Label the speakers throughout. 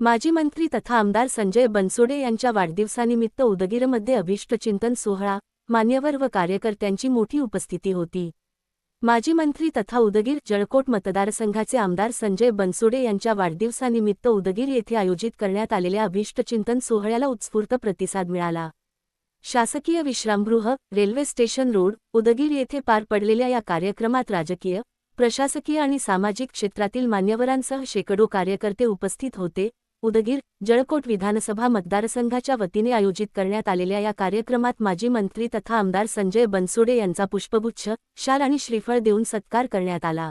Speaker 1: माजी मंत्री तथा आमदार संजय बनसोडे यांच्या वाढदिवसानिमित्त उदगीरमध्ये अभिष्टचिंतन सोहळा, मान्यवर व कार्यकर्त्यांची मोठी उपस्थिती होती. माजी मंत्री तथा उदगीर जळकोट मतदारसंघाचे आमदार संजय बनसोडे यांच्या वाढदिवसानिमित्त उदगीर येथे आयोजित करण्यात आलेल्या अभिष्टचिंतन सोहळ्याला उत्स्फूर्त प्रतिसाद मिळाला. शासकीय विश्रामगृह, रेल्वे स्टेशन रोड, उदगीर येथे पार पडलेल्या या कार्यक्रमात राजकीय, प्रशासकीय आणि सामाजिक क्षेत्रातील मान्यवरांसह शेकडो कार्यकर्ते उपस्थित होते. उदगीर, जळकोट विधानसभा मतदारसंघाच्या वतीने आयोजित करण्यात आलेल्या या कार्यक्रमात माजी मंत्री तथा आमदार संजय बनसोडे यांचा पुष्पगुच्छ, शाल आणि श्रीफळ देऊन सत्कार करण्यात आला.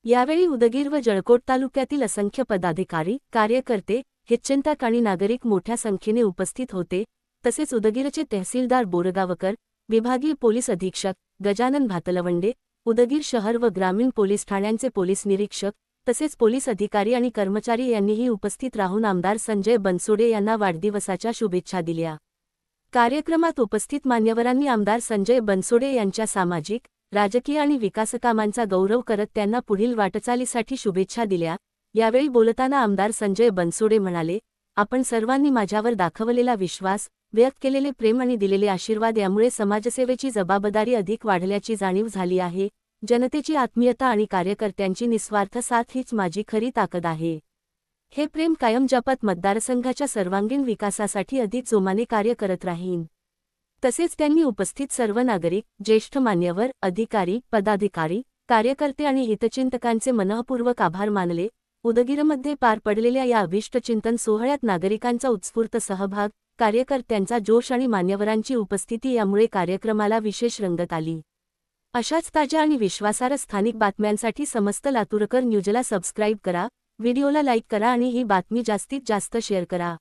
Speaker 1: यावेळी उदगीर व जळकोट तालुक्यातील असंख्य पदाधिकारी, कार्यकर्ते, हितचिंतक आणि नागरिक मोठ्या संख्येने उपस्थित होते. तसेच उदगीरचे तहसीलदार बोरगावकर, विभागीय पोलीस अधीक्षक गजानन भातलवंडे, उदगीर शहर व ग्रामीण पोलीस ठाण्यांचे पोलीस निरीक्षक तसेच पोलीस अधिकारी आणि कर्मचारी यांनीही उपस्थित राहून आमदार संजय बनसोडे यांना वाढदिवसाच्या शुभेच्छा दिल्या. कार्यक्रमात उपस्थित मान्यवरांनी आमदार संजय बनसोडे यांच्या सामाजिक, राजकीय आणि विकासकामांचा गौरव करत त्यांना पुढील वाटचालीसाठी शुभेच्छा दिल्या. यावेळी बोलताना आमदार संजय बनसोडे म्हणाले, आपण सर्वांनी माझ्यावर दाखवलेला विश्वास, व्यक्त केलेले प्रेम आणि दिलेले आशीर्वाद यामुळे समाजसेवेची जबाबदारी अधिक वाढल्याची जाणीव झाली आहे. जनतेची आत्मीयता आणि कार्यकर्त्यांची निस्वार्थ साथ हीच माझी खरी ताकद आहे. हे प्रेम कायम जपत मतदारसंघाच्या सर्वांगीण विकासासाठी अधिक जोमाने कार्य करत राहीन. तसेच त्यांनी उपस्थित सर्व नागरिक, ज्येष्ठ मान्यवर, अधिकारी, पदाधिकारी, कार्यकर्ते आणि हितचिंतकांचे मनःपूर्वक आभार मानले. उदगीरमध्ये पार पडलेल्या या अभिष्टचिंतन सोहळ्यात नागरिकांचा उत्स्फूर्त सहभाग, कार्यकर्त्यांचा जोश आणि मान्यवरांची उपस्थिती यामुळे कार्यक्रमाला विशेष रंगत आली. अशाच ताज्या आणि विश्वासार्ह स्थानिक बातम्यांसाठी समस्त लातूरकर न्यूजला सबस्क्राईब करा, व्हिडिओला लाईक करा आणि ही बातमी जास्तीत जास्त शेअर करा.